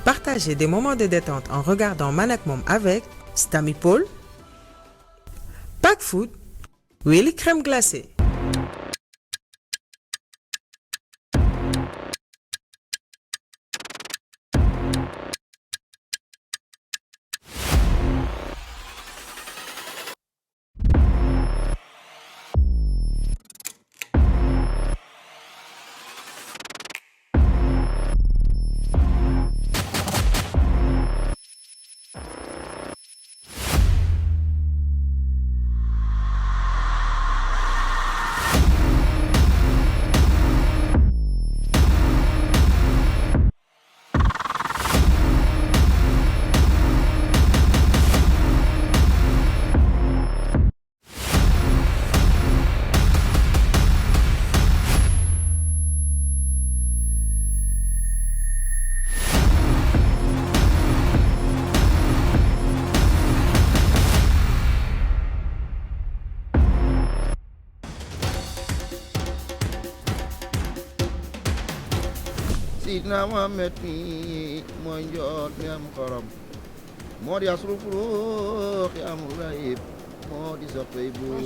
Partagez des moments de détente en regardant Man ak Mom avec Stamy Paul, Pack Food, Willy Crème Glacée. Sidna Muhammad mi mooy njoot mi am xorom moo di asru furuux yi amul layib moo di soppey buur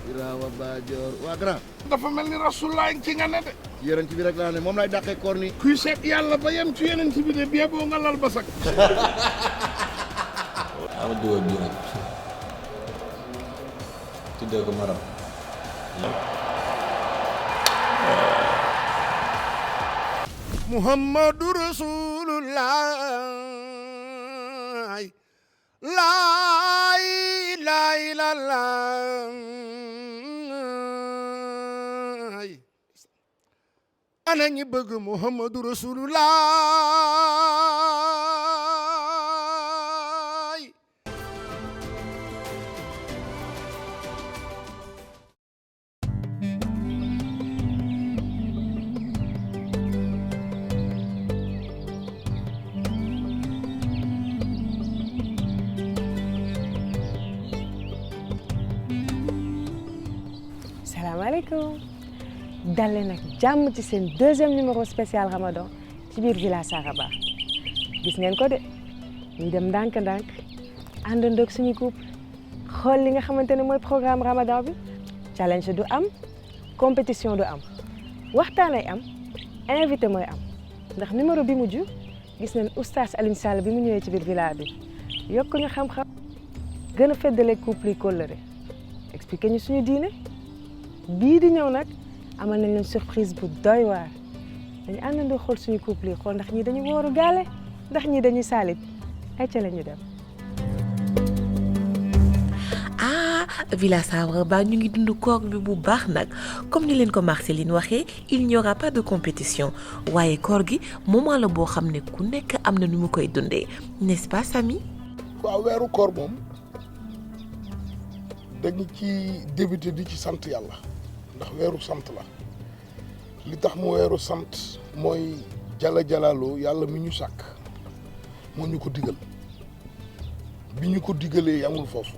Biraawa Baajoor waa grand dafa mel ni Rasulullah ci nga ne de yonent bi rek laa ne moom lay dàqee koor ni kuy seet yàlla ba yem ci yonent bi de bie boo nga lal ba sak ama dugal bii nag tuddee ko maram Muhammadu Rasulullah laa ilaaha illallah ana ñi bëgg Muhammadu Rasulullah salaamaaleykum dal leen nag jàmm ci seen deuxième numéro spécial Ramadan ci biir Villa Saraba gis ngeen ko de ñu dem ndànk-ndànk àndandoog suñu couple xool li nga xamante ne mooy programme Ramadan bi challenge du am compétition du am waxtaan ay am invité mooy am ndax numéro bi mujj gis nañ oustaz Alioune Sall bi mu ñëwee ci biir villa bi yokk ñu xam-xam gën a feddale couple yi kóllëre expliqué ñu suñu diine bii di ñëw nag amal nañ leen surprise bu doy waar dañu àndandoo xool suñu couple yi xool ndax ñii dañu wooru gaale ndax ñii dañuy saalit ay ca la ñu dem. Villa Saraba ñu ngi dund koor bi bu baax nag comme ni leen ko Marceline waxee il n'y aura pas de compétition waaye koor gi moment la boo xam ne ku nekk am na nu mu koy dundee n'est-ce pas Samy? waaw weeru koor moom dañu ci débuté di ci sant yàlla ndax weeru sant la li tax mu weeru sant mooy jala jalaaloo yàlla mi ñu sàkk moo ñu ko digal bi ñu ko digalee yamul foofu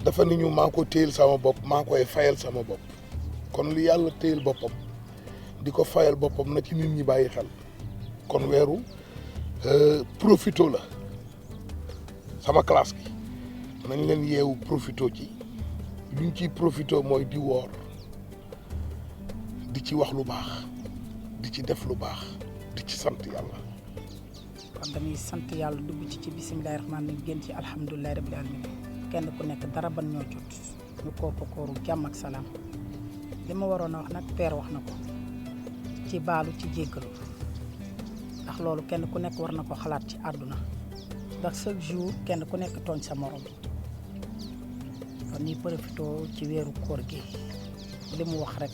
dafa ni ñu maa ko téyel sama bopp maa koy fayal sama bopp kon li yàlla téyel boppam di ko fayal boppam na ci nit ñi bàyyi xel kon weeru profito la sama classe gi nañ leen yeewu profito ci luñ ciy profito mooy di woor di ci wax lu baax di ci def lu baax di ci sant yàlla. kon dañuy sant yàlla dugg ci bisimilahi rahmaani rahiim génn ci alhamdulilahi rabbil alamin kenn ku nekk dara ban ñoo jot ñu koor ko kooru jàmm ak salaam li ma waroon a wax nag père wax na ko ci baalu ci jéggalu ndax loolu kenn ku nekk war na ko xalaat ci àdduna ndax chaque jour kenn ku nekk tooñ sa morom kon ñuy profité ci weeru koor gi li mu wax rek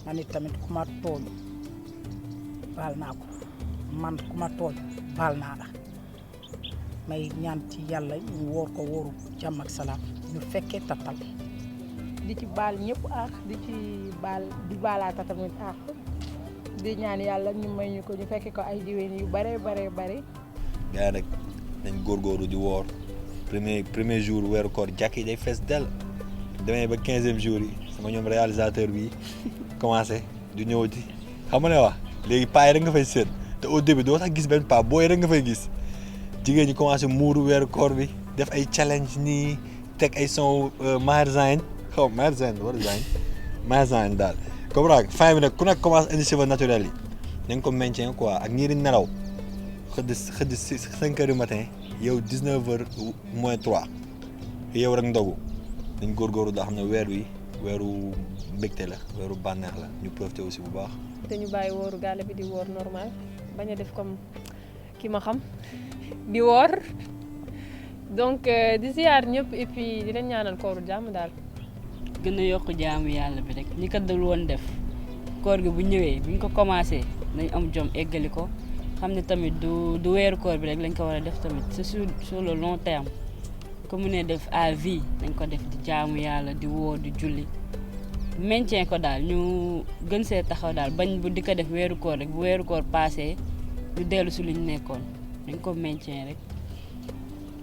man it tamit ku ma tooñ baal naa ko man ku ma tooñ baal naa la may ñaan ci yàlla ñu wóor ko wóoru jàmm ak salaam ñu fekkee tattal di ci baal ñëpp ak di ci baal di baalaata tamit ak di ñaan yàlla ñu may ñu ko ñu fekke ko ay diwéen yu bare bare bare gaa nag dañ góorgóorlu di woor premier jour weeru koor jàkk yi day fees dell demee ba 15e jour yi sama ñoom réalisateur bi commencé du ñëwati xam nga ne wax léegi paa yi rek nga fay séen te au début doo sax gis benn paa booy rek nga fay gis jigéen ñi commencé muuru weeru koor bi def ay challenge nii teg ay son Maher Zayn xaw Maher Zayn wala Zayn Maher Zayn daal comprendre fin bi nag ku nekk commencé indi cheveux naturel yi nañ ko maintien quoi ak ñi di nelaw xëdd 5 heures du matin yow 19 heures moins 3 yow rek ndogu dañ góorgóorlu daa xam ne weer wi weeru mbégte la weeru bànneex la ñu profité aussi bu baax. te ñu bàyyi wooru gaale bi di woor normal bañ a def comme ki ma xam di woor donc di ziar ñëpp et puis di leen ñaanal kooru jàmm daal. gën a yokk jaamu yàlla bi rek ñi ko dul woon def koor gi bu ñëwee bu ñu ko commencé nañ am jom eggali ko xam ne tamit du weeru koor bi rek lañ ko war a def tamit c'est sur le long terme ko mu ne def à vie dañ ko def di jaamu yàlla di woo di julli maintien ko daal ñu gën see taxaw daal bañ bu di ko def weeru koor rek bu weeru koor passé ñu dellu si lu ñu nekkoon dañ ko maintien rek.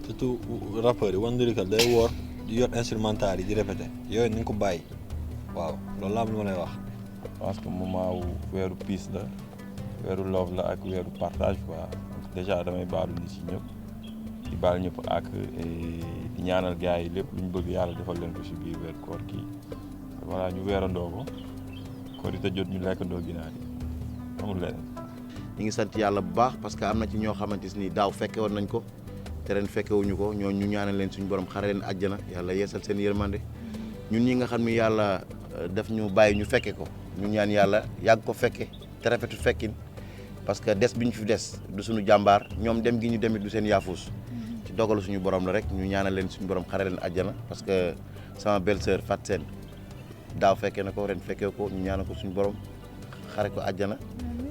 surtout rappeurs yi wan lirikal day woor di yor instrumental yi di répété yooyu nañ ko bàyyi waaw loolu laa am lu ma lay wax. parce que moment wu weeru peace la weeru love la ak weeru partage quoi déjà damay baalu ni si ñëpp di baal ñëpp ak di ñaanal gars yi lépp lu ñu bëgg yàlla defal leen ko si biir weer koor kii voilà ñu weerandoo ko koor it a jot ñu lekkandoo ginaar yi amul leneen. ñu ngi sant yàlla bu baax parce que am na ci ñoo xamante ni daaw fekke woon nañ ko te ren fekkewuñu ko ñoo ñu ñaanal leen suñu borom xare leen àjjana yàlla yeesal seen yërmande ñun ñi nga xam ni yàlla daf ñu bàyyi ñu fekke ko ñu ñaan yàlla yàgg ko fekke te rafetu fekkin parce que des bi ñu fi des du suñu jàmbaar ñoom dem gi ñu demit du seen yaafuus ci dogalu suñu borom la rek ñu ñaanal leen suñu borom xare leen àjjana parce que sama belle-sœur Fat Sène daaw fekkee na ko ren fekkee ko ñu ñaanal ko suñu borom xare ko àjjana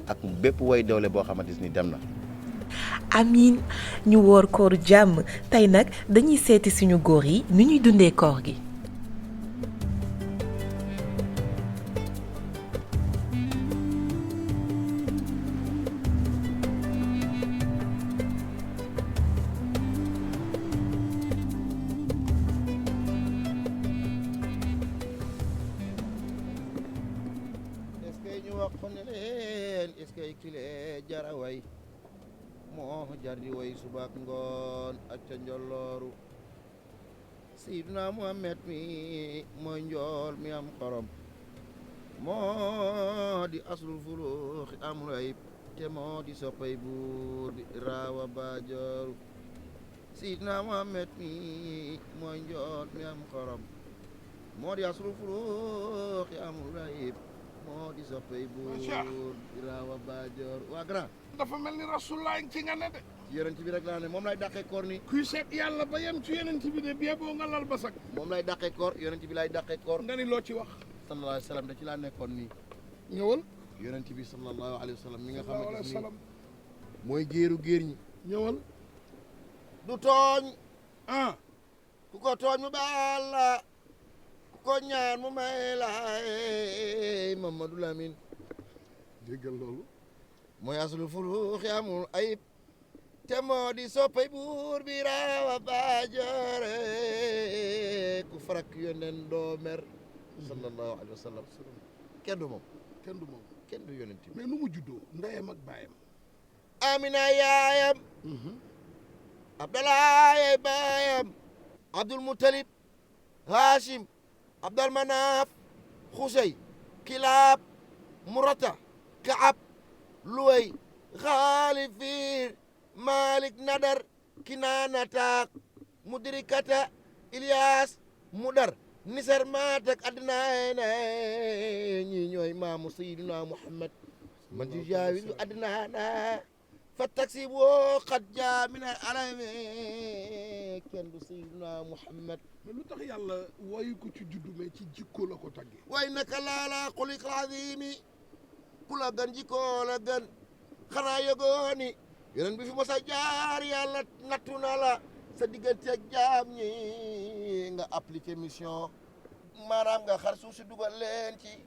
ak bépp way doole boo xamante ni dem na. amiin ñu woor kooru jàmm tey nag dañuy seeti suñu góor yi ni ñuy dundee koor gi. est-ce que kile jara way moo jardi way subaak ngoon ak ca njolooru Seydina Muhammad mi mooy njool mi am xorom moo di aslul furuuxi amul ayib te moo di soppay buur bi raawa baajooru Seydina Muhammad mi mooy njool mi am xorom moo di aslul furuuxi amul ayib moo di soppay buur bi raawa baajoor waa grand dafa mel ni rasulullah ci nga ne de. yonent bi rek laa ne moom lay dàqee koor ni kuy seet yàlla ba yem ci yonent bi de bie boo nga lal ba sax. moom lay dàqee koor yonent bi lay dàqee koor. nga ni loo ci wax. sallallahu alayhi wa sallam da ci laa nekkoon nii. ñëwal. yonent bi sallallahu alayhi wa sallam mi nga xamante ni mooy géeru géer ñi. ñëwal. du tooñ. ku ko tooñ mu baal la ku ko ñaan mu may la Mamadou Lamine. déggal loolu. mooy aslu furuuxi amul ayib te moo di soppay buur bi raawa baajoore ku farak yonen doo mer sallallahu alayhi wa sallam kenn du moom kenn du yonent bi mais nu mu juddoo ndeyam ak baayam Amina yaayam Abdallah yaay baayam Abdul Muttalib Hashim Abdal Manaf Xusey Kilaab Murata Kaab Luway Xaalif Fiir Malik Nadar Kinaanataak Mudrikata Ilyas Mudar Nisar Maatak Adnaana ñi ñooy maamu Sayyidina Muhammad man ci jaawilu Adnaana fa taksi boo xat jaa min alami kenn du Sayyidina Muhammad. mais lu tax yàlla wayu ko ci juddu mais ci jikko la ko tàggee. way naka laala xuliqal azimi ku la gën jikkoo la gën xanaa yëgoo ni yeneen bi fi mos a jaar yàlla nattu na la sa diggante ak jaam ñi nga appliqué mission maanaam nga xar suuf si dugal leen ci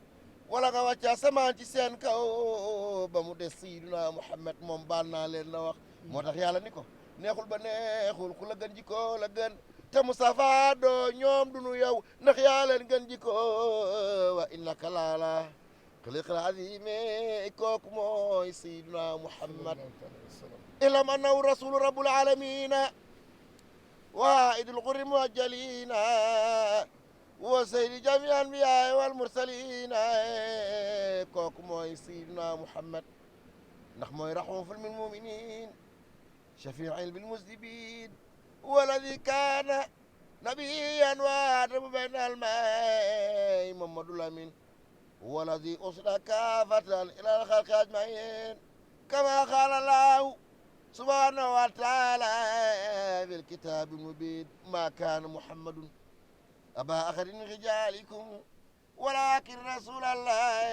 wala nga wàcc asamaan ci seen kaw ba mu des Sayyidina Muhammad moom baal naa leen la wax moo tax yàlla ni ko neexul ba neexul ku la gën jikkoo la gën te Mustafa doo ñoom du nu yow ndax yaa leen gën jikkoo wa innaka laala خلق العظيم كوك موي سيدنا محمد إلى أنه رسول رب العالمين وائد الغر موجلين وسيد جميع الأنبياء والمرسلين كوك موي سيدنا محمد نحن رحمه في المؤمنين شفيع بالمذنبين والذي كان نبيا وادم بين الماء محمد الأمين والذي أرسل كافة إلى الخلق أجمعين كما قال الله سبحانه وتعالى في الكتاب المبين ما كان محمد أبا أحد من رجالكم ولكن رسول الله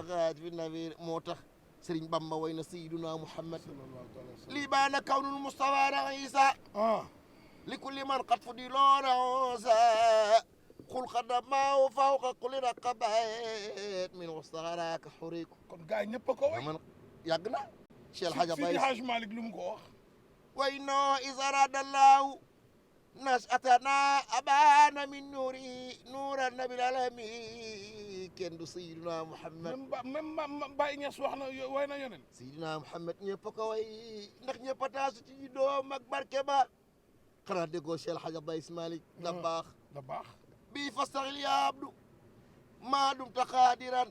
وخاتم النبيين موتخ سرين بامبا وين سيدنا محمد لبان كون المصطفى عيسى لكل من قد فضلون عوسى قل قدماه فوق كل رقبات من وسطهراك حريك kon gars yi ñëpp a ko way man yàgg na Cheikh Hadj Abdoulaye Seydi Hadj Malick lu mu ko wax وإنه إذ أراد الله نشأتنا أبانا من نوري نور النبي العالمين كن سيدنا محمد même Baye Niass wax na way na yeneen سيدنا محمد ñëpp ko way ndax ñëpp a taasu ci doom ak barke ba xanaa déggoo Cheikh Hadj Abdoulaye Malick da baax bi fastaxil ya abdu ما دمت قادرا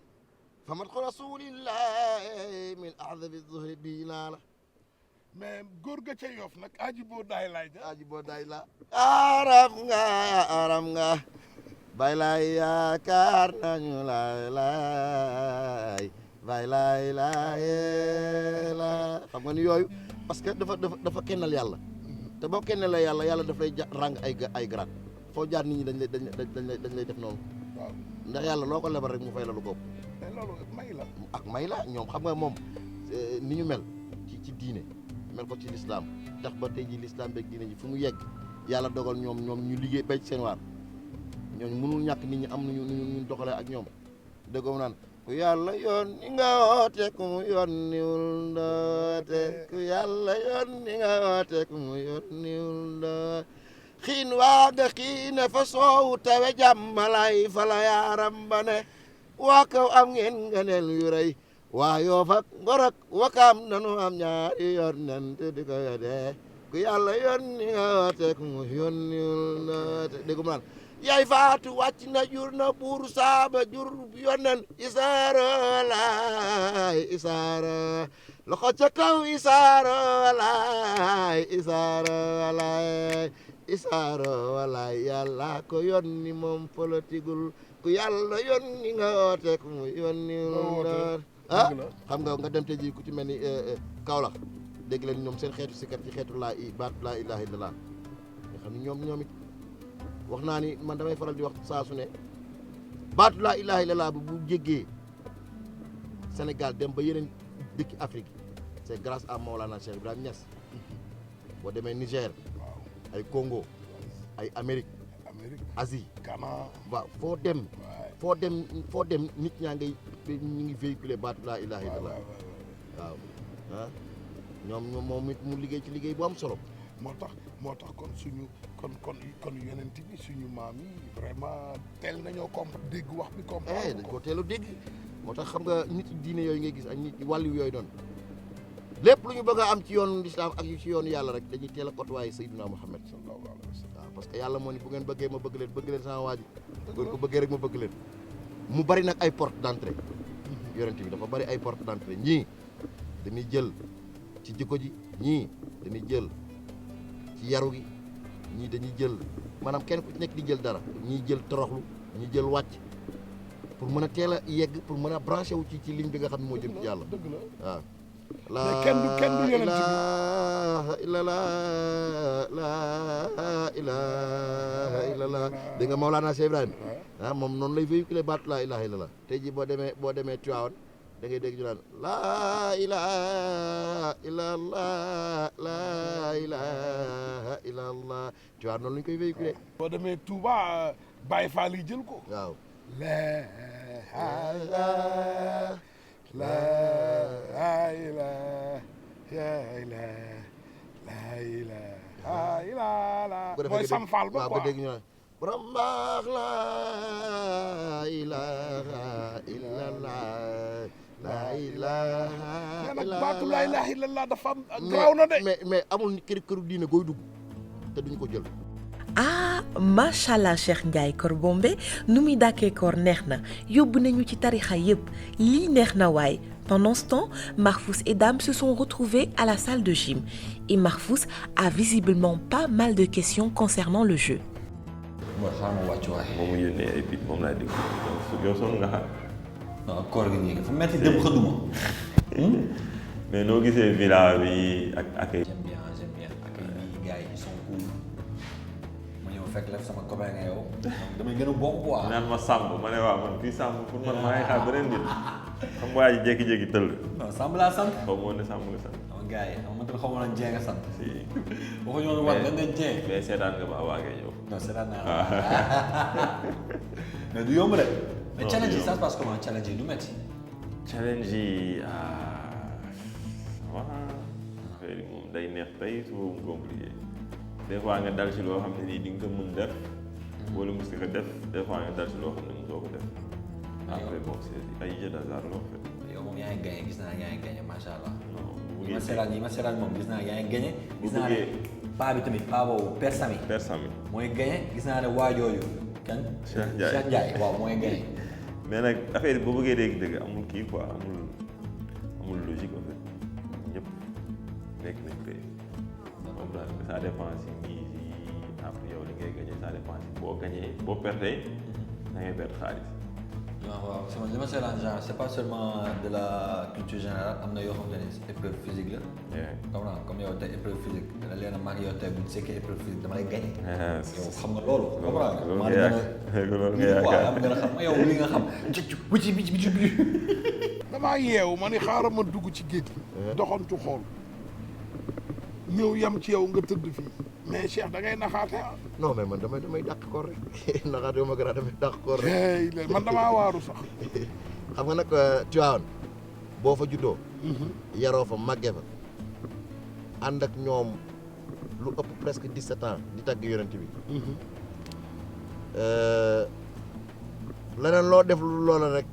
فمدح رسول الله من أعظم الظهر دينانا mais góor ga ca Yoff nag aji boo daay laay ja aji boo daay la aram nga bay laay yaakaar nañu laay bay laay la xam nga ni yooyu parce que dafa kennal yàlla te boo kennalee yàlla daf lay ràng ay grade foo jaar nit ñi dañ lay def noonu waaw ndax yàlla loo ko lebal rek mu fay la lu bopp mais loolu may la ak may la ñoom xam nga moom ni ñu mel ci diine mel ko ci lislaam tax ba tey ji lislaam beeg diine ji fu mu yegg yàlla dogal ñoom ñu liggéey bay ci seen waar ñooñu mënul ñàkk nit ñi am ñu doxalee ak ñoom dëggoom naan ku yàlla yoon ni nga woote ku mu yónniwul ndoote ku yàlla yoon ni nga woote ku mu yónniwul ndoote xiin waaga xiine fa soowu tawe jàmmalay fa la yaaram ba ne waa kaw am ngeen ngeneel yu rëy waa Yoff ak Ngor ak Wakaam nanu am ñaari yoon nante di ko yodee ku yàlla yónni nga woote ku mu yónniwul ndoote dégg mu naan yaay faatu wàcc na jur na buur saaba jur yonen isaaro laay isaaro loxo ca kaw isaaro laay isaaro laay isaaro laay yàlla ko yónni moom politigul ku yàlla yónni nga woote ku mu yónniwul ah xam nga dem te ji ku ci mel ni Kaolack dégg leen ñoom seen xeetu sikkat ci xeetu baatu laa ilaaha illallaah nga xam ne ñoom it wax naa ni man damay faral di wax saa su ne baatu laa ilaaha illallaah bu jéggee Sénégal dem ba yeneen dëkki Afrique c'est grâce à Maolana Cheikh Ibrahima Niass boo demee Niger ay Congo ay Amérique Asie Ghana waaw foo dem nit ñaa ñu ngi véhiculer baatu laa ilaaha illallaah waaw ah ñoom moom it mu liggéey ci liggéey bu am solo moo tax kon suñu kon yonent bi suñu maam yi vraiment teel nañoo dégg wax bi comprendre dañ ko teel a dégg moo tax xam nga nit diine yooyu ngay gis ak nit wàllu yooyu noonu lépp lu ñu bëgg a am ci yoonu lislaam ak ci yoonu yàlla rek dañuy teel a côtoyer Seydina Muhammad sallallahu alayhi wa sallam waaw parce que yàlla moo ni bu ngeen bëggee ma bëgg leen sama waa ji ngeen ko bëggee rek ma bëgg leen mu bari nag ay porte d'entrée yonent bi dafa bari ay porte d'entrée ñii dañuy jël ci jikko ji ñii dañuy jël ci yaru gi ñii dañuy jël maanaam kenn ku ci nekk di jël dara ñii jël toroxlu ñii jël wàcc pour mën a teel a yegg pour mën a branché wu ci ligne bi nga xam ne moo jëm ci yàlla waaw mais kenn du yonent bi laa ilaaha illallaah dégg nga Mawlana Cheikh Ibrahima moom noonu lay véhiculer baatu laa ilaaha illallaah tey jii boo demee Tivaouane da ngay dégg ñu naan laa ilaaha illallaah laa ilaaha illallaah Tivaouane noonu la ñu koy véhiculer boo demee Touba Baye Fall yi jël ko waaw mooy Sam Fall ba quoi dégg ñu borom baax la ilaha illallah la ilaha mais nag baatu laa ilaha illallah dafa am garaaw na de. mais amul këru diine gooy dugg te duñ ko jël. ah machallah Cheikh Ndiaye Kor Bombe nu muy dàkkee koor neex na yóbbu nañu ci tarixa yépp lii neex na waay. Pendant ce temps, Mahfous et Dame se sont retrouvés à la salle de gym et Mahfous a visiblement pas mal de questions concernant le jeu. mooy xaaral ma wàcc waay. moom mu yónnee ay bit moom laay déglu donc yow sonn nga xam. non koor gi nii dafa metti dem xëduma. mais noo gisee villa bi ak accueil. j'aime bien accueil bi gars yi ils sont cool ma ñëw fekk la sama copain nga yow donc damay gën a bokk quoi. naan ma Samb ma ne waaw man fii Samb pour man maa ngi xaar beneen nit xam nga waa ji jékki-jékki tëll. non Samb laa sant. xaw ma woon ne Samb nga sant. sama gars yi man tamit xaw ma woon ne Dieng nga sant. si waxuñu woon war dañ ne Dieng. mais seetaan nga ba waa ngay ñëw. non seetaan naa la mais du yomb rek. mais challenge yi ça se passe comment challenge yi du métti. challenge yi waaw affaire yi moom day neex tey suba mu compliqué des fois nga dal ci loo xam ne nii di nga ko mën def. wala mos nga ko def des fois nga dal ci loo xam ne mosoo ko def. après bon c'est ay jeux d'hasard loo fait. yow moom yaa ngi gagné gis naa yaa ngi gagné macha allah. non bu yi ma seetaan moom gis naa yaa ngi gagné. gis naa ne paa bi tamit paa boobu Père Sami. Père Sami mooy gagné gis naa ne waajooju kan. Cheikh Ndiaye Cheikh Ndiaye waaw mooy gagné. mais nag affaire boo bëggee dégg-dégg amul kii quoi amul logique en fait ñëpp nekk nañ koy comprendre que ça dépend si ñii si après yow li ngay gagné ça dépend si boo gagné boo pertee da ngay perte xaalis. waaw sama li ma seetaan genre c'est pas seulement de la culture générale am na yoo xam ne épreuve physique la. comprendre comme yow tey épreuve physique dana leen a mag yow tey bu ñu sekkee épreuve physique dama lay gagné. yow xam nga loolu. comprendre loolu nga yaakaar am nga xam nga yow li nga xam. bi. damaa yeewu ma ni xaaral ma dugg ci géej gi. doxantu xool ñëw yam ci yow nga tëdd fii mais Cheikh da ngay naxaate ah. non mais man damay dàq koor rek naxaate ma gën a damay dàq koor rek. man damaa waaru sax. xam nga nag Tivaouane boo fa juddoo. yaroo fa màggee fa ànd ak ñoom lu ëpp presque 17 ans di tagg yonent bi. leneen loo def lu loola rek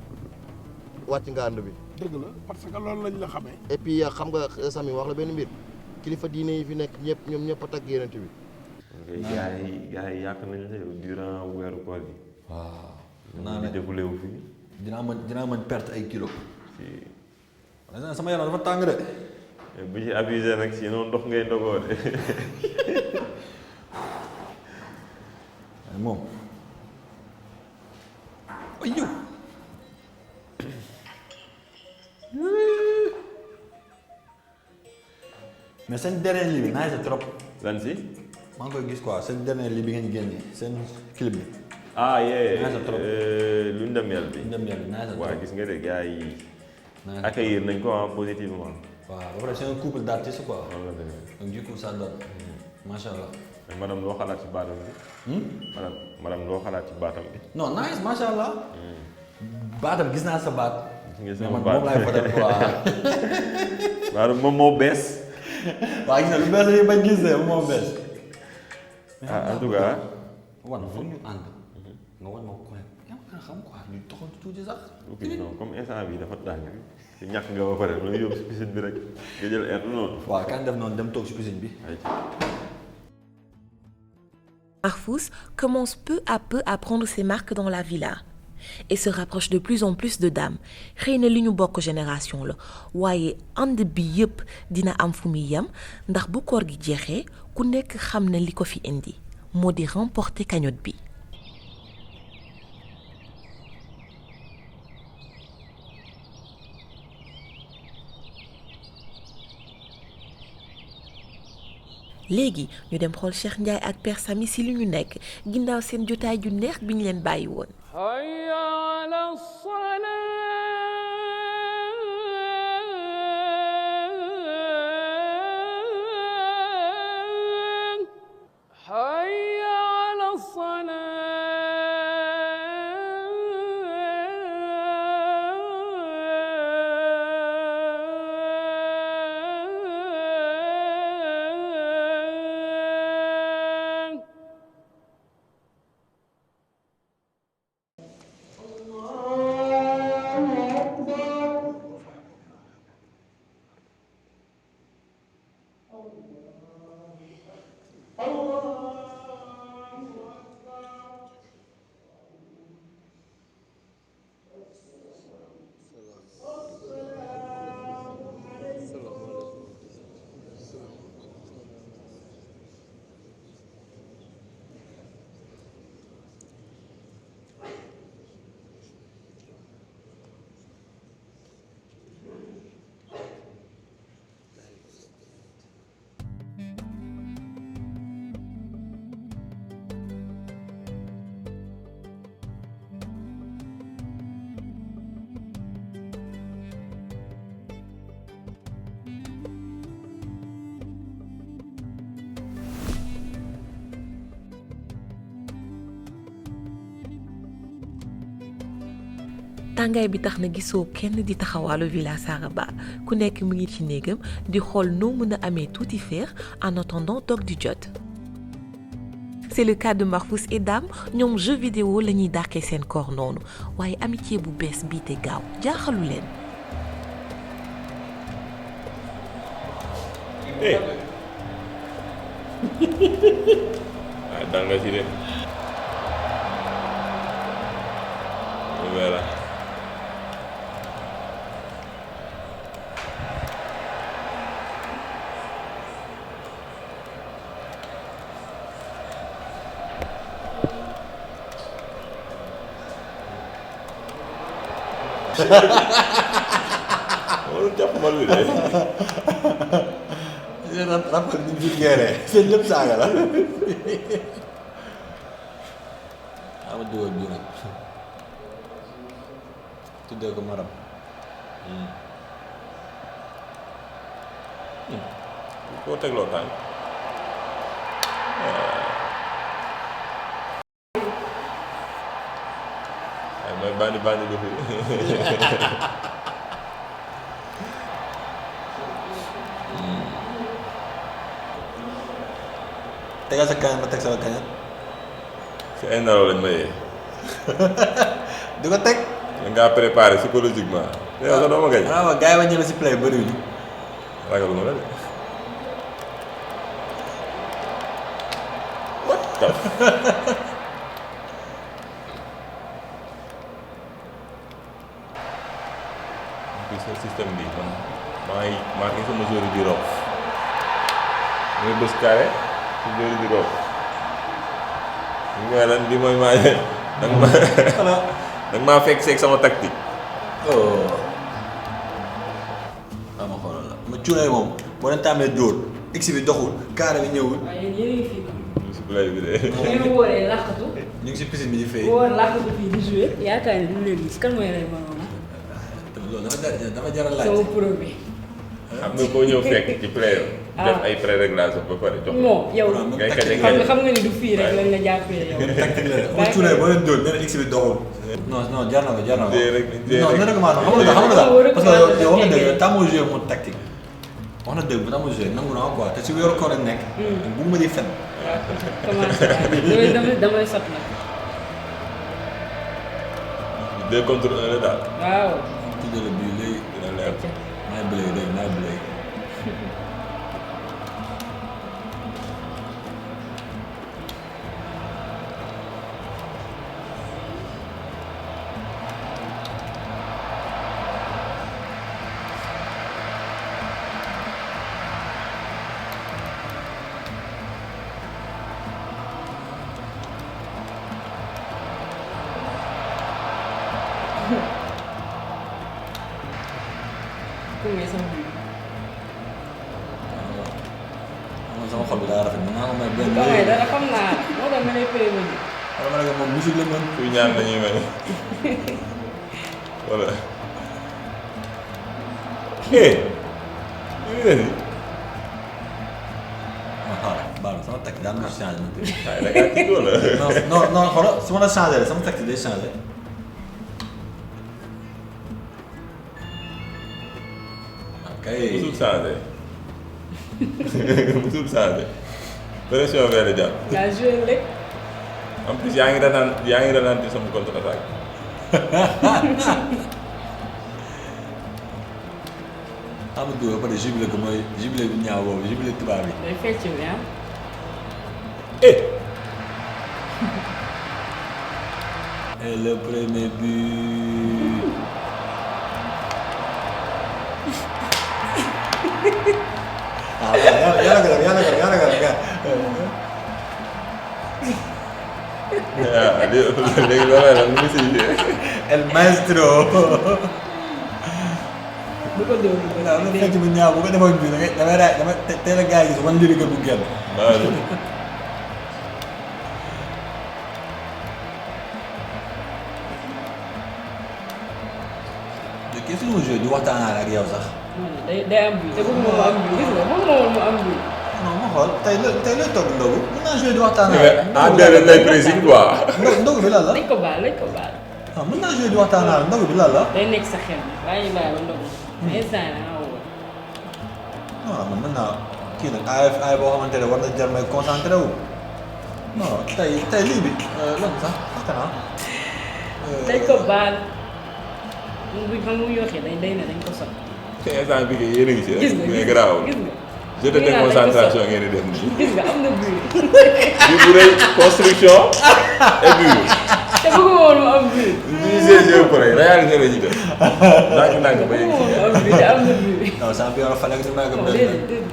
wàcc nga ànd bi. dëgg la parce que loolu lañ la xamee. et puis xam nga Samy wax la benn mbir kilifa diine yi fi nekk ñëpp ñoom ñëpp a tagg yonent bi. gars yi yàq nañ la yow durant weeru koor gi. waaw naa la déboulé wu fi. dinaa mën perte ay kilos. sama yaram dafa tàng de. bu ci abusé nag sinon ndox ngay ndogoo de. moom. aywa. mais seen dernier li bi naaj sa trop. lan si. maa ngi koy gis quoi seen dernier li bi ngeen génne seen clip bi. ah yee naaj sa trop. lu ndem yàlla bi. lu ndem yàlla bi naaj sa trop. waaw gis nga de gars yi. accueillir nañ ko positivement. waaw ba pare c'est un couple d'artistes quoi. noonu la demee. donc du coup ça donne. macha allah. madame loo xalaat ci baatam bi. madame loo xalaat ci baatam bi. non nice macha allah. baatam gis naa sa baat. gis nga sama baat moom laay faral quoi. waaw moom moo bees. waaw gis nga lu bees yi bañ gis ne moo bees. en tout cas. wan foog ñu ànd. nga wan ma ko yaa ma gën a xam quoi ñu doxantu tuuti sax. ok non comme instant bi dafa tàng te ñàkk nga ba pare loolu yóbbu si piscine bi rek nga jël air noonu. waaw kan def noonu dem toog si piscine bi. Mahfous commence peu à peu à prendre ses marques dans la villa et se rapproche de plus en plus de Dame xëy na li ñu bokk génération la waaye ànd bi yëpp dina am fu muy yem ndax bu koor gi jeexee ku nekk xam na li ko fi indi moo di remporter cagnotte bi. léegi ñu dem xool Cheikh Ndiaye ak Père Sami si li ñu nekk ginnaaw seen jotaay ju neex bi ñu leen bàyyi woon. tàngaay bi tax na gisoo kenn di taxawaalu Villa Saraba ku nekk mu ngi ci néegam di xool noo mën a amee tuuti féex en attendant toog di jot. C'est le cas de Marfous et Dame ñoom jeu vidéo la ñuy dàqee seen koor noonu waaye amitié bu bees bii te gaaw jaaxalu leen. ah dal nga ci de voilà. Wala jàpp mal bi de. yéen a rappel ni vulgaire seen lépp saaga la. ama dugal bii nag tuddee ko maram. koo tegloo tànk. waaye mooy bandi bandi lu fi. tegal sa kañan ma teg sama kañan. si ay nelaw lañ ma yee. di ko teg. da ngaa préparé psychologiquement. yow sax doo ma gañ. waaw gars yi ma ñëwee si play bëriwuñu. ragaluma la de. what the. puis sa système bi man maa ngi sama joueur di rof. muy bës carré si joueur di rof. li mooy lan li mooy maa danga maa fekk seeg sama tactique. oh. waaw ma xoolal la ma cuunee moom boo leen tàmmee dóor x bi doxul carré bi ñëwul. waaye yéen yéen a ngi fii. ñu si play bi de. ngeen wóoree làqatu. ñu ngi si piscine bi di fay. wóor làqatu fii di joué. yaakaar ne du leen gis kan mooy rey moom. loolu dafa jaral laaj. sama pro bi. xam nga koo ñëw fekk ci play def ay pré-réglage ba pare jox. non yow ngay kañ xam nga ni du fii rek lañ la jàppee yow. tactique la ma cuunee boo leen dóor nee na x bi doxul. non jar na ko jar na ko. non non non xam nga parce que yow wax nga dëgg tàmmoo joué mu tactique wax na dëgg bu tàmmoo joué nangu naa quoi te si weeru koor lañ nekk. bu ma di fen. waaw commencé damay sot nag. 2 contre 1 la daal. waaw. tuddee la bii léegi dina leer. maay bële léegi maay bële. sama xol bi daa rafet mën naa ko may benn. waaye dara xam naa moo tax ma lay prévenir. wala ma ne ko moom musique la mën. kuy ñaan dañuy may voilà. baal sama takk daa am lu changé na tey. waaye da ngaa tiit wala. non non xoolal su ma la changé rek sama takk day changé. kay musul changé. musul changé. pression bee la jàpp. yaa joué rek. en plus yaa ngi ralentir sama contre attaque. xam nga ba pare jubilé ko mooy jubilé bu ñaaw boobu jubilé tubaab bi. day fecc bi ah. Et le premier but. Ah, yàlla léegi loolu la lu mu siy El maestro. bu ko dóor waaw lu fecc bu ñaaw bu ko defoon bii damay teel a gars yi gis wan lyrique bu genn. kii suñu joué di waxtaan ak yow sax. day am bii te bëgg mu am bii gis nga bëgg mu am bii. non ma xool tey lay toog ndogu mën naa joué di waxtaan ak. ah déedéet lay président quoi. ndogu bi lan la. lañ ko baal. ah mën naa joué di waxtaan ak ndogu bi lan la. day nekk sa xel bi waaye ñu bàyyi ba ndogu. instant yii da nga woo. non man mën naa kii nag ay boo xamante ne war na jar may concentré wu. non tey lii bi lan sax waxtaan naa. dañ ko baal. bu xam nga yoxee day ne dañ ko sot. instant bi yéen a ngi ci gis nga mais garaaw gis nga. jeu de déconcentration ngeen di def nii. gis nga am na but. bi bu rëy construction et but. te bëgg woon mu am but. ñu GG ko rek réalisé la ñu def. ndànk ba yegg si am but te am na but. non champion la fale ak ñu may ko benn. déedéet.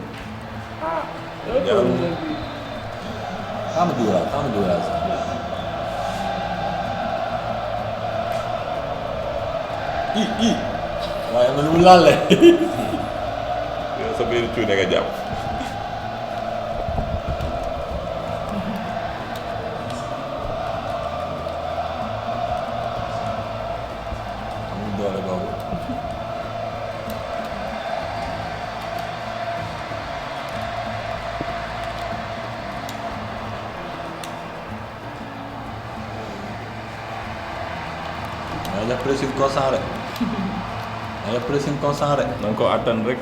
xam nga dugalal. waaye am na lu mu laal la. yow sa biir cuune nga jàpp. amul doole boobu. maa ngi def pressing constant rek. maa ngi def pressing constant rek. na nga ko attan rek.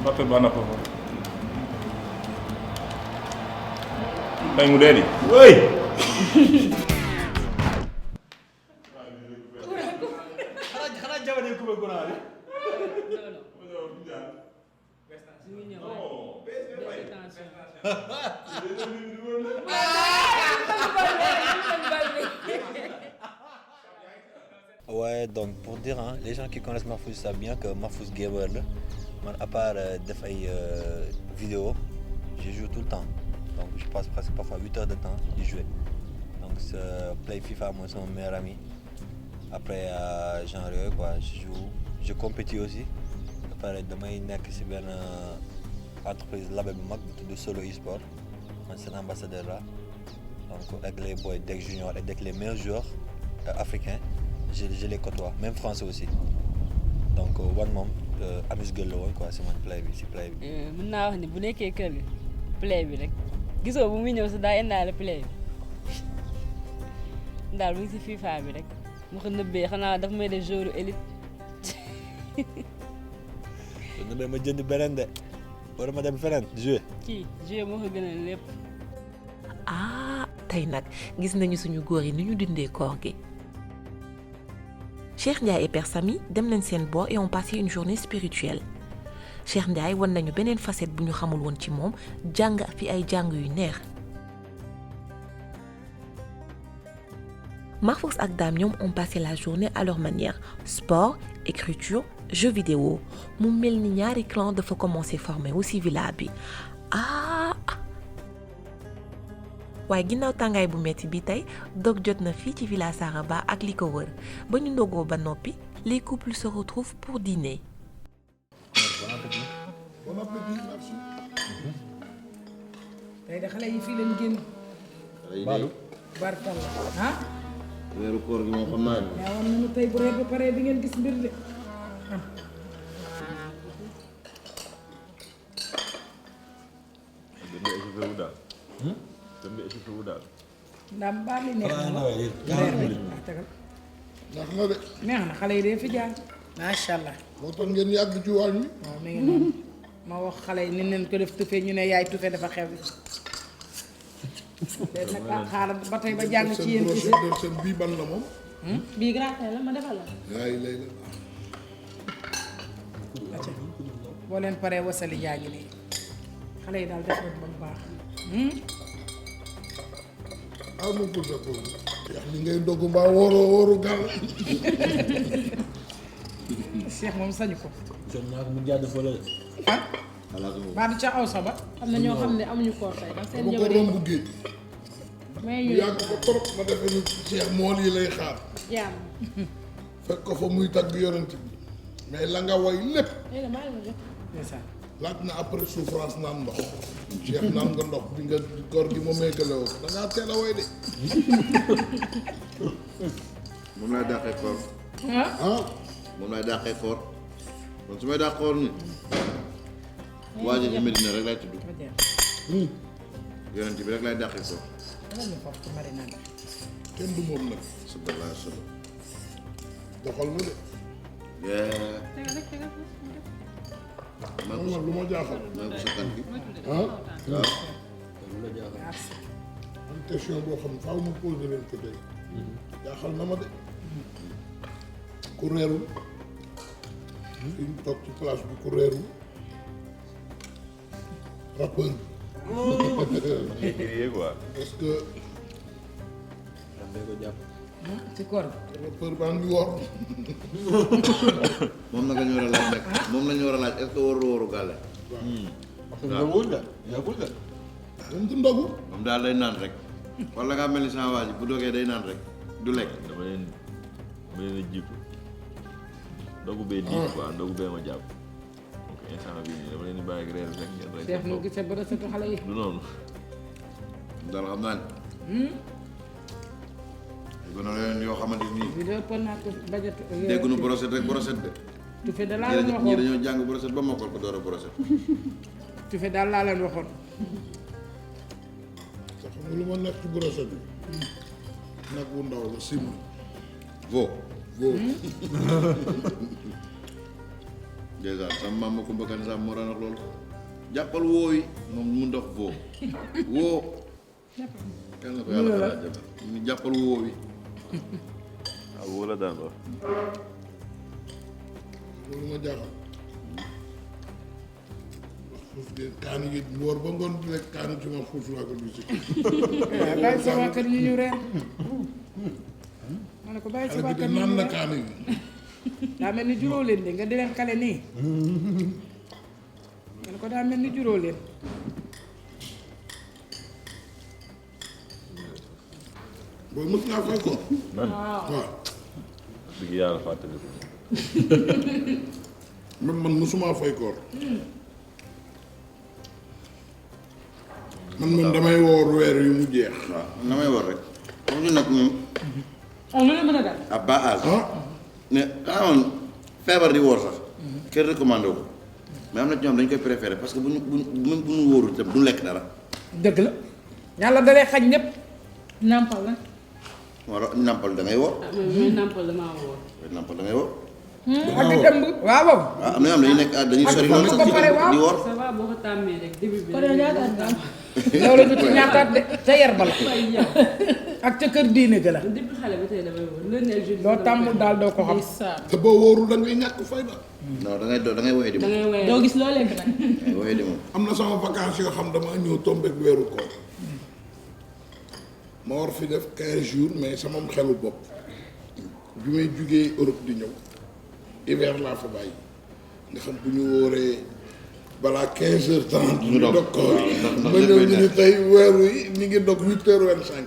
Mbappé ba na ko fa. tey mu dee di. oui. xanaa jamono yi kubéer gannaaw bi. Ouais, donc pour dire, hein, les gens qui connaissent Mahfouz savent bien que Mahfouz gamer la man à part def ay vidéo je joue tout le temps donc je passe presque parfois 8 heures de temps di jouer donc play FIFA mooy sama meilleur ami après genre yooyu quoi je compétis aussi ba pare damay nekk ci benn entreprise label bu mag bu tudd Solo e-sport man seen ambassadeur là donc avec les boys Deck Junior et avec les meilleurs joueurs africains je les côtoie même français aussi donc wan moom amis gël la woon quoi si man play bi si play bi. mën naa wax ni bu nekkee kër gi play bi rek gisoo bu muy ñëw sax daa indaale play bi daal mu ngi si FIFA bi rek mu ko nëbbee xanaa daf may def jour élite. su nëbbee ma jënd beneen de wala ma dem feneen jouer. jouer moo ko gënal lépp. tey nag gis nañu suñu góor yi ni ñu dundee koor gi. Cheikh Ndiaye et Père Samy dem nañ seen boor et ont passé une journée spirituelle Cheikh Ndiaye wan nañu beneen facette bu ñu xamul woon ci moom jàng fi ay jàng yu neex. Mahfouz ak Dame ñoom ont passé la journée à leur manière sport écriture jeux vidéo mu mel ni ñaari clan dafa commencé former aussi villa bi waaye ginnaaw tàngaay bu metti bi tey dog jot na fii ci villa Saraba ak li ko wër ba ñu ndogoo ba noppi les couples se retrouvent pour dîner. Bon appétit, merci. tey de xale yi fii leen génn. Baalu. barkalla ah. weeru koor gi moom xam naa ne. yaa woon nañu tey bu reer ba pare di ngeen gis mbir de. ndam baal li neex na neex na xale yi de fi jaar macha allah. moo tax ngeen yàgg ci wàll mi. waaw mi ngi noonu ma wax xale yi ni leen ko def tufe ñu ne yaay tufe dafa xew bi. te nag xaaral ba tey ba jàng ci yéen ci seen bii ban la moom. bii grand la ma defal la. yaay lay la. boo leen paree wasali yaa ngi nii xale yi daal def nañ ba mu baax. ah ma pour sa pour yax li ngay dogg mbaa wóoru gàll. Cheikh moom sañu ko. jot naa ko mu jàdd fa la. ah. baa du ca aw sa ba. am na ñoo xam ne amuñu koor tey ndax seen bu ko jabar romb yi géej. may mu ñu yàgg ko trop ma defe ni Cheikh mool yi lay xaar. jaam. fekk ko fa muy tagg yonent bi mais la nga way lépp léegi nag maa ngi jox. ndeysaan. laaj na après souffrance naan ndox. Cheikh naan nga ndox bi nga góor gi moom méngale woo ko da ngaa teel a way de. moom laay dàqee koor. ah moom laay dàqee koor. kon su may dàq koor ni waa ji ci Medina rek lay tudd. yonent bi rek lay dàqee koor. dama ñu foofu ci marinade. kenn du moom nag. sallallahu alayhi wa sallam. doxal mu de. maa man lu ma jaaxal. maa ko sakkan bi. ah waaw. am question boo xam ne faaw mu posé leen ko tey. jaaxal na ma de. ku reerul. fi ñu toog ci place bi ku reerul. rappeur bi. quoi. est-ce que ci koor gi. rappeur baa ngi woor. moom nag la ñu war a laaj nag. moom la ñu war a laaj est-ce que wóoru gàlle. yàggul nga yàggul nga. moom du ndogu. moom daal day naan rek. wala ngaa mel ni sama waa ji bu dogee day naan rek du lekk. dama leen a jiitu ndogu bee diis quoi ndogu bee ma jàpp donc instant bii nii dama leen di bàyyi ak reer rek ngeen rek. Cheikh nu gisee ba resetu xale yi. du noonu. daal xam naa ne. dégg na leen yoo xamante ni bi de ëppoon naa ko bajet. dégg nu brochette rek brochette de. tufe da laa leen ñii waxoon dañoo jàng brochette ba mokkal ko door a brochette. tufe daal laa leen waxoon. sax nga lu ma nekk ci brochette bi. nag bu ndaw la sim. veau. veau. dèjà sama maam ma Kumba Kan sax moo daan wax loolu. jàppal woo yi moom mu ndox veau. woo. kenn la ko yàlla xalaat jabar ñu jàppal woo yi. waaw wóor la daan wax. loolu ma jaaxal. suuf de kaani gi woor ba ngoon di lekk kaani ci ma fuuf laa ko gis. waaw bàyyi sa waa kër ñu reer. ma ne ko bàyyi sa xale waa bi kër de ñu naan na reer. kaani gi. daa mel ni juróo leen de nga di leen kale nii. ma ne ko daa mel ni juróo leen. booy mës ngaa fay ko. man waaw. dëgg yàlla fàttali ko. man mësuma fay koor. man damay woor weer yu mu jeex. waaw damay war rek. comme ñu nag ñun. ah lu la mën a dal. à bas âge. ne xanaa feebar di woor sax. kenn recommandé wu ko. mais am na ci ñoom dañ koy préféré parce que bu ñu wóorul itam du lekk dara. dëgg la. yàlla dalee xaj ñëpp. nampal la. moo tax nampal da ngay woor. ah man nampal damaa wóor. nampal da ngay woor. ak di tëmb. waaw waaw. waaw am na ñoo xam dañuy nekk dañuy sori loolu ba pare waaw. di woor. ça va boo ko tàmmee rek début bi. kon yow ñaata at nga am. loolu du ci ñaataat de ca yer ba la. ay yow. ak ca kër diine ga la. depuis xale ba tey damay wóor lundi ak jeudi. loo tàmmul daal doo ko xam. ndeysaan. te boo wóorul da ngay ñàkk fayda. non da ngay woyee di da moom. ngay wéyal. doo gis loo lekk nag. da ngay woyee di moom. am na sama vacances yoo xam dama ñëw tombé ak weeru koor. ma war fi def 15 jours mais sama xelu bopp bi may jugee Europe di ñëw hiver laa fa bàyyi nga xam bu ñu wóoree balaa 15h30. ñu dog koor ma ñëw ñu ni tey weeru yi ñu ngi dog 8h25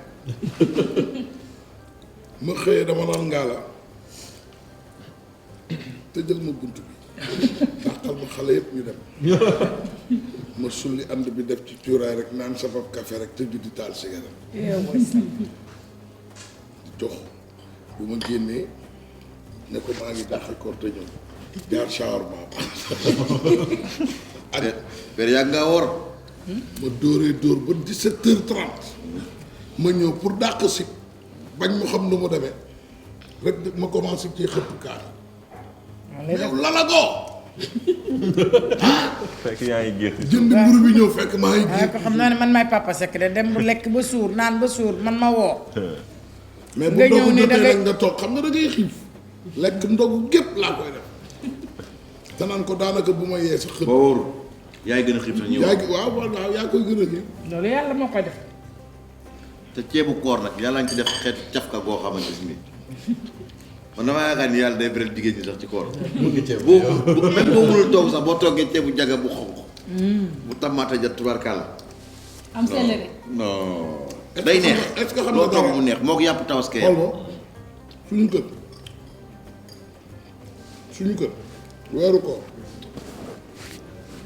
ma xëyee dama naan ngaala tëjal ma bunt bi dàqal ma xale yëpp ñu dem ma sulli ànd bi def ci cuuraay rek naan sabab café rek tëju di taal cigarette di jox bu ma génnee ne ko maa ngi dàqal koor te ñëw jaar shawarma ak père yàgg ngaa woor. ma dóor ba 17h30 ma ñëw pour dàq si bañ mu xam nu mu demee rek ma commencé ci xëpp kaar yow lalagoo fekk yaa ngi géex. jënd mburu bi ñëw fekk maa ngi waaye ko xam naa ne man maay papa Seck de dem bu lekk ba suur naan ba suur man ma woo. mais bu nga ñëw ndogu ni jotee dangay- rek nga toog xam nga da ngay xiif lekk ndogu gépp laa koy def danaan ko daanaka bu ma yee sax xëpp. boo wóorul yaay gën a xiif sax ñëw. waaw yaa koy gën a xiif. loolu yàlla moo koy def. te ceebu koor nag yàlla ngi ci def xeetu cafka goo xamante ni man damaa yaakaar ni yàlla day beral jigéen ñi sax ci koor. boo même boo mënul toog sax boo toggee ceebu jaga bu xonq. bu tamaate jot tubarkàlla. am céleri. non day neex. est-ce que xam loo nga togg dara mu neex moo ko yàpp tabaskee. xool ko suñu kër weeru koor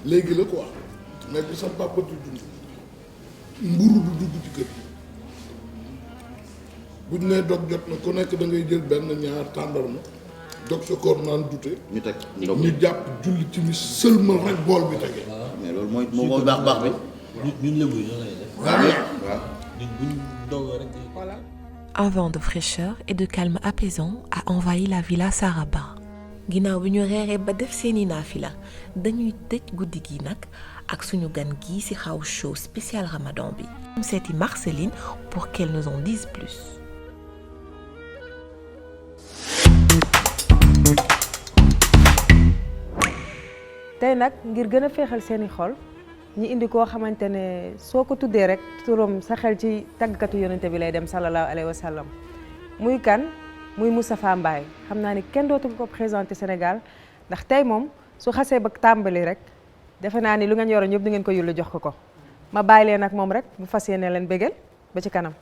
léegi la quoi mais bi sa papa di dund mburu du dugg ci kër buñ nee dog jot na ku nekk da ngay jël benn ñaar tàndarma dog sa koor naan dute ñu teg ñu jàpp julli ci mi sëlmal rek bool bi tegee. mais loolu mooy baax bi. ñun lébu yi noonu lay def. waaw. ñun buñ dogoo rek. Un vent de fraîcheur et de calme apaisant a envahi la villa Saraba. ginnaaw bi ñu reeree ba def seeni naafila dañuy tëj guddi gi nag ak suñu gan gi ci house show spécial Ramadan bi. seeti Marceline pour qu'elle nous en dise plus. tey nag ngir gën a féexal seeni xol ñi indi koo xamante ne soo ko tuddee rek turam sa xel ci tàggkatu yonente bi lay dem sallallahu alayhi wa sallam muy kan muy Moustapha Mbaye xam naa ni kenn dootu ko présenté Sénégal ndax tey moom su xasee ba tàmbali rek defe naa ni lu ngeen yoroon ñëpp di ngeen ko yullu jox ko ma bàyyi leen ak moom rek mu fas yéene leen bégal ba ci kanam.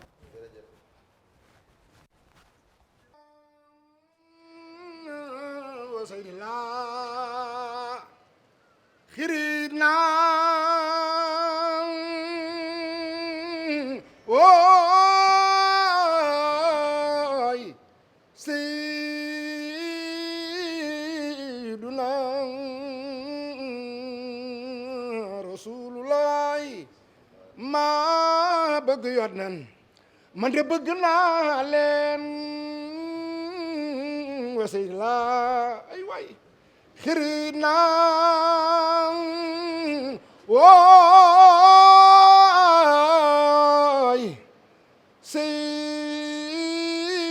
xirit naa wooy Seyduna Rasulullah maa bëgg yot nan man de bëgg naa leen wa Seydina ay waay xirit naa wooy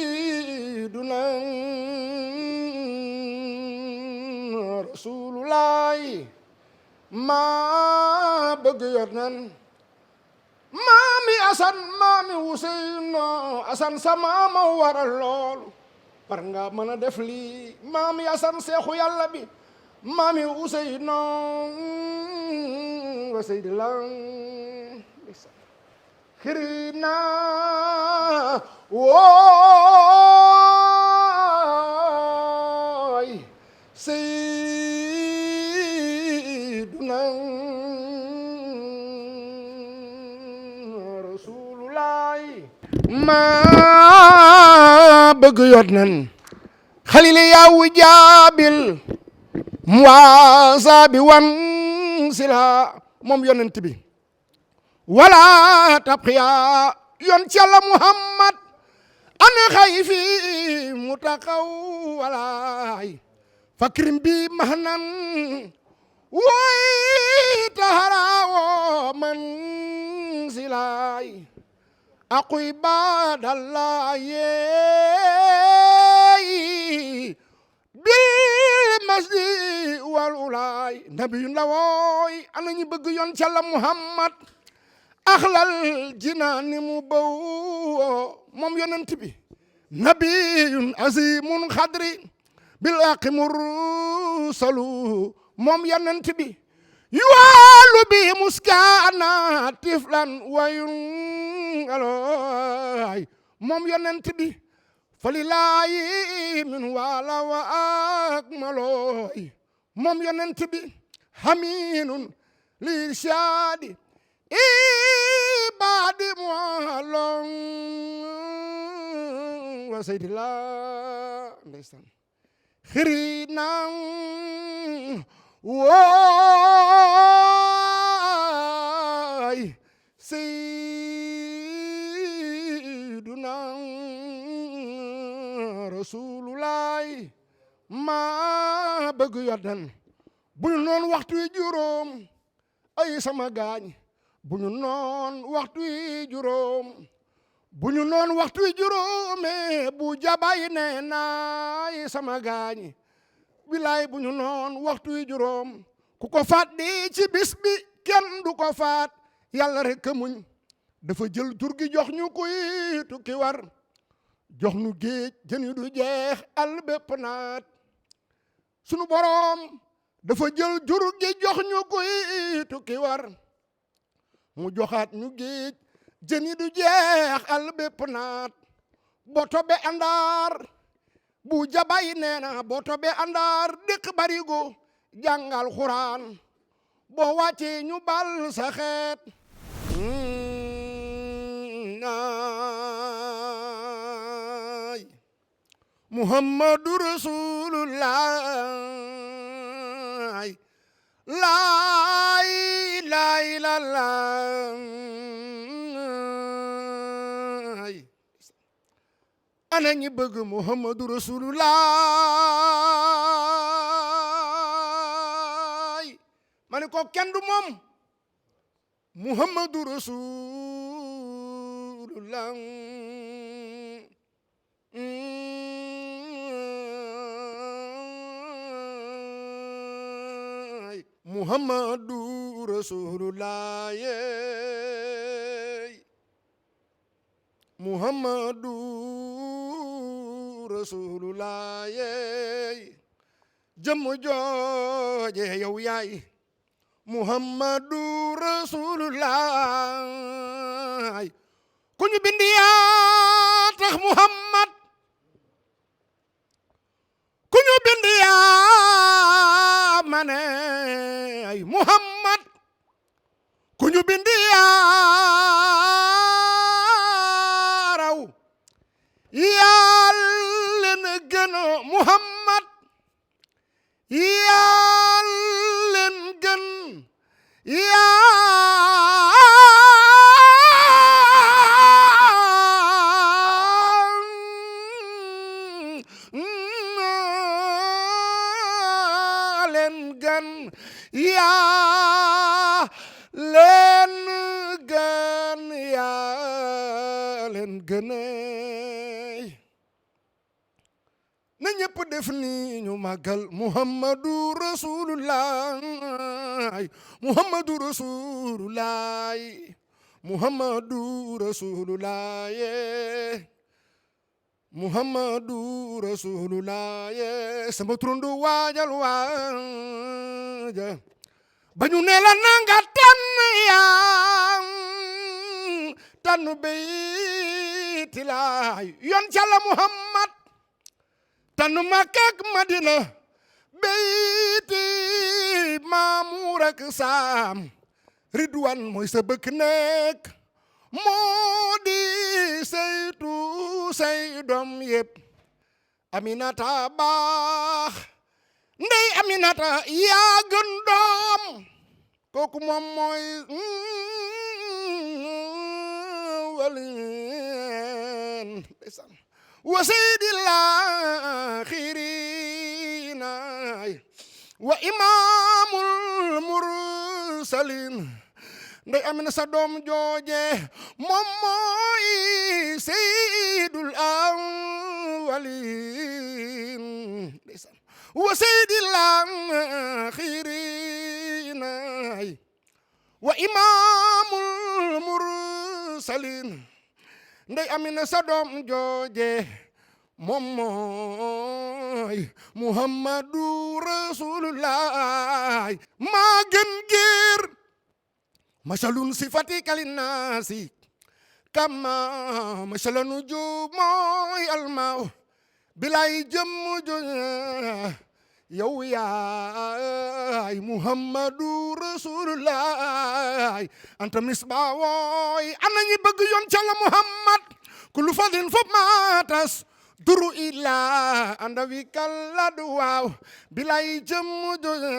Seyduna Rasulullah maa bëgg yor nan maami Asan maami Useynu Asan sa maama waral loolu par nga mën a def lii maami Asan seexu yàlla bi maami Useynu wa Seydi Lan xirina wooy Seyduna Rasulullah ma bëgg yot nan xalili yaw jaabil muwaasa bi wan sila moom yonent bi wala tabxiya yon ci Yàlla Muhammad an xayfi mu taxaw walaay fakrim bi mahnan woy taharaawo man silaay aquy baadallah yeey bil masdi wal ulaay nabiyun la wooy ana ñu bëgg yoon ci Yàlla Muhammad axlal jinaani mu bow moom yonent bi nabiyun azimun xadri bil aqi mursalu moom yonent bi yuwaalu bi muskaana tiflan wayun aloy moom yonent bi falilaayi min waala wa akmalooy moom yonent bi haminun lirshadi ibadi moalon wa seydila ndeysaan xirinan wooy seyduna Rasulullah ma bëgg yoddan bu ñu noon waxtu wi juróom ay sama gaañ bu ñu noon waxtu wi juróom bu ñu noon waxtu wi juróome bu jabay ne naay sama gaañ bilaay bu ñu noon waxtu wi juróom ku ko faat di ci bis bi kenn du ko faat yàlla rek a muñ dafa jël jur gi jox ñu kuy tukki war jox nu géej jën yu du jeex àll bépp naat sunu boroom dafa jël jur gi jox ñu kuy tukki war mu joxaat ñu géej jën yi du jeex àll bépp naat boto be àndaar bu jabay nee na boto be àndaar dëkk barigo jàngal xuraan boo wàccee ñu bal sa xeet naay muhammadu rasulullah laay laay la laay ana ñi bëgg muhammadu rasulullah ma ne ko kenn du moom muhammadu rasulullah muhammadu rasulullah muhammadu rasulullah jëmm jooje yow yaay muhammadu rasulullah ku ñu bind yaa tax muhammad ku ñu bind yaa mane ay muhammad ku ñu bind yaa raw yaa leen gën muhammad yaa leen gën yaa leen gën yaa leen gën yaa leen gëney na ñëpp def ni ñu màggal muhammadu rasulullah muhammadu rasulullah muhammadu rasulullah muhammadu rasulullah sama turundu waajal waaja ba ñu ne la nanga tànn yaa tànn beyti laay yoon ca la muhammad tànn Makka ak Madina beyti Maamuur ak Saam Ridwan mooy sa bëkk nekk moo di saytu say doom yépp Aminata baax ndey Aminata yaa gën doom kooku moom mooy walin ndeysaan wa sayyidil aaxiriin wa imaamul mursaliin ndey Amina sa doom jooje moom mooy sayyidul awwaliin ndeysaan wa sayyidil aaxiriin wa imaamul mursaliin ndey Amina sa doom jooje moom mooy muhammadu rasulullah maa gën géer masalun sifati kalinnaasi kama masala nujum mooy almaaw bilay jëmm jooje yow yaay muhammadu rasulullah anta misbaa wooy ana ñi bëgg yoon ca la muhammad kullu fadin fop maatas duru illa anda wi kalladu waaw bilay jëmm jooje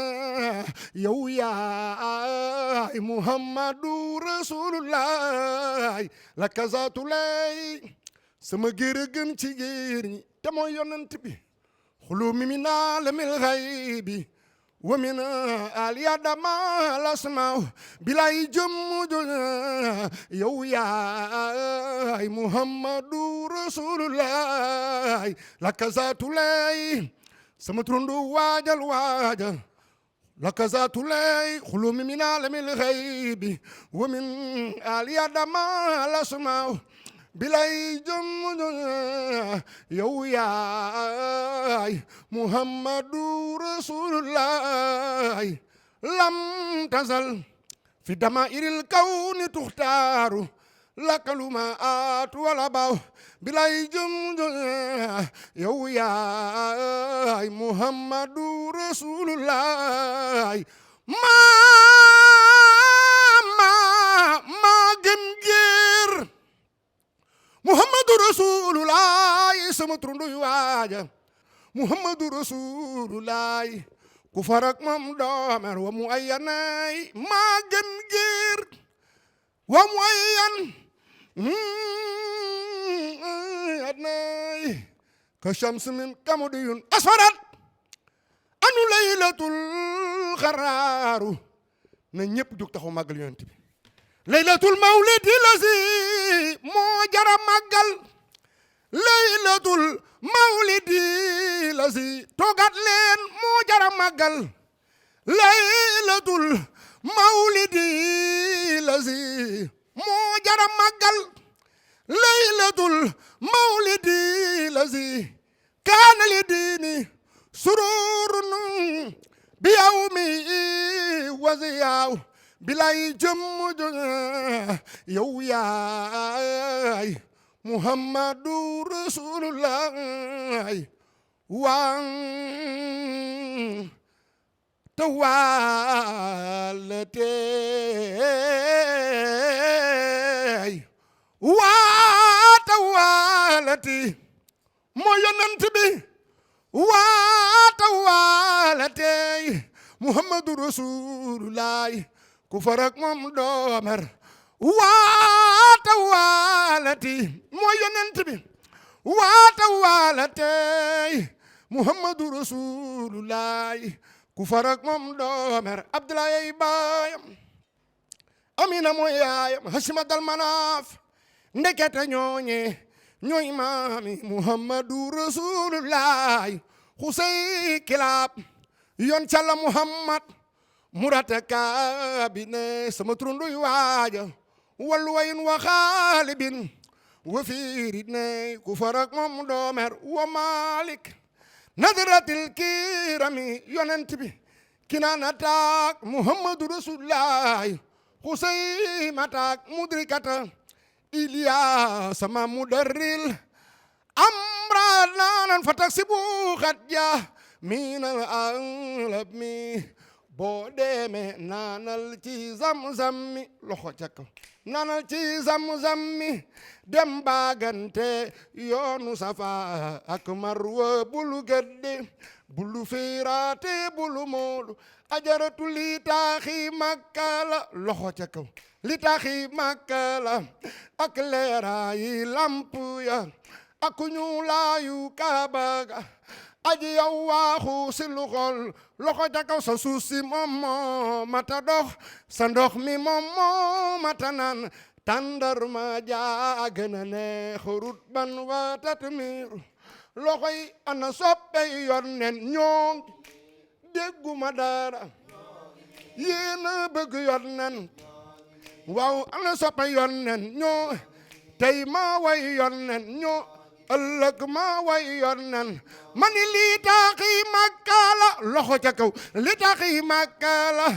yow yaay muhammadu rasulullah la kazatulay sama géer gën ci géer ñi te mooy yonent bi xulumi min alamil xaybi wa min aliyadama lasmaaw bilay jëmm jooje yow yaay muhammadu rasulullah la kazatulay sama turundu waajal laka zaatu lay xulumi min alamil xaybi wa min aliyadama lasmaaw bilay jëm yow yaay muhammadu rasulullah lam tazal fi damairil kawni tuxtaaru lakaluma aatu wala baaw bilay jëm yow yaay muhammadu rasulullah maa gën géer muhammadu rasulullah sama turundu waaja muhammadu rasulullah ku farak moom doomer wa mu ayyanay maa gën géer wa mu ayyan adnay ka shams min kamudiyun asfarat anu laylatul xaraaru na ñépp jóg taxaw màggal yonent bi laylatul mawlidi lazi moo jara màggal laylatul mawlidi lazi toogaat leen moo jara màggal laylatul mawlidi lazi moo jara màggal laylatul mawlidi lazi kaana li diini sururun bi yawmi wa ziyaaw bilay jëm yow yaay muhammadu rasulullah waan tawaalatey waa tawaalati moo yonent bi waa tawaalatey muhammadu rasulullah ku farak moom doomer waa tawaalati moo yonent bi waa tawaalatey muhammadu rasulullah ku farak moom doomer abdoulaye baayam amina mooy yaayam hashima dal manaaf ndekete ñooy maami muhammadu rasulullah xusey kilaab yon calla muhammad murata kaabine sama turunduy waaja wallu wayin wa xaalibin wa fiirit ne ku farak moom doomer wa malik nadratil kirami yonent bi kinaana taak muhammadu rasulullah xuseyma taak mudrikata ilyasa ma mudarril amra nanan fataksibu xatja minal alami boo demee naanal ci zam-zam mi loxo ca kaw naanal ci zam-zam mi dem baagante yoonu safa ak marwa bulu gëdde bulu fiiraate bulu moolu ajaratu li taaxi makka la loxo ca kaw li taaxi makka la ak leeraayi lamp ya ak ñuulaayu kaaba ga aji yow waaxu si lu xol loxo ca kaw sa suuf si moom moo mata dox sa ndox mi moom moo mata naan tàndarma jaa gën a neex rut ban wa tatmiir loxo yi ana soppe yonnen ñoo dégguma dara yéena bëgg yonnen waaw ana soppe yonnen ñoo tey ma way yonnen ñoo ëllëg ma way yonnen mani lii taxi Makka la loxo ca kaw li taxi Makka la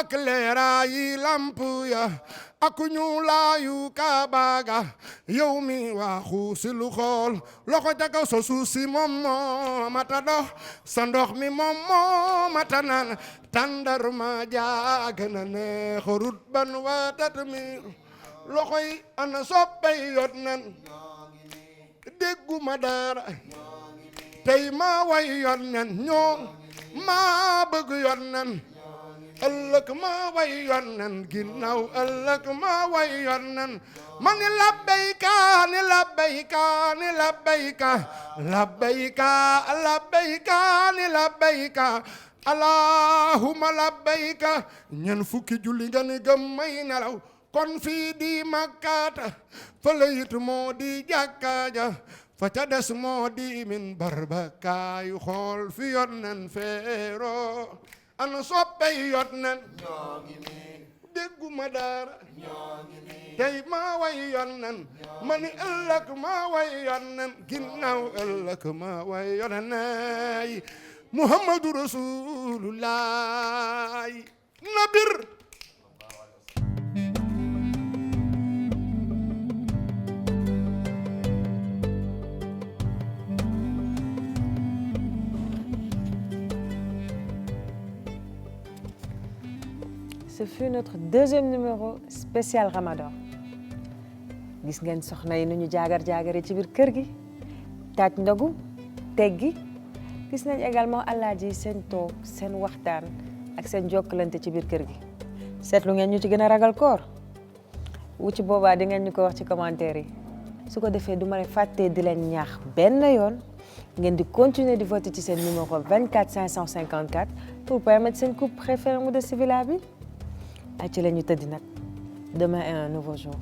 ak leeraayi lamp ya ak ñuulaayu Kaaba ga yow mi waaxu si lu xool loxo ca kaw sa suuf si moom moo mata dox sa ndox mi moom moo mata naan tàndarma jaa gën a neex rut ban wa tatmiir loxo yi ana soppey yonnen dégguma dara tey ma way yonnen ñoo ma bëgg yonnen ëllëg ma way yonnen ginnaaw ëllëg ma way yonnen ma ni labbayka ni labbayka ni labbayka labbayka labbayka ni labbayka allahumma labbayka ñen fukki julli nga ni gëm may nelaw kon fii di Makkata fële it moo di jàkka ja fa ca des moo di min barba kaayu xool fi yonnen feero ana soppey yonnen ñoo ngi nii dégguma dara ñoo ngi nii tey maa way yonnen ma ni ëllëg maa way yonnen ginnaaw ëllëg maa way yonnen muhammadu rasulullah nabir Ce fut notre deuxième numéro spécial Ramadan gis ngeen soxna yi nu ñu jaagar-jaagare ci biir kër gi taaj ndogu teggi gis nañ également alaaji yi seen toog seen waxtaan ak seen jokkalante ci biir kër gi seetlu ngeen ñu ci gën a ragal koor wu ci boobaa di ngeen ñu ko wax ci commentaire yi su ko defee du ma ne fàttee di leen ñaax benn yoon ngeen di continuer di voter ci seen numéro 24 554 pour permettre seen couple préféré mu des si villa bi ay ci la ñu tëddi nag demain est un nouveau jour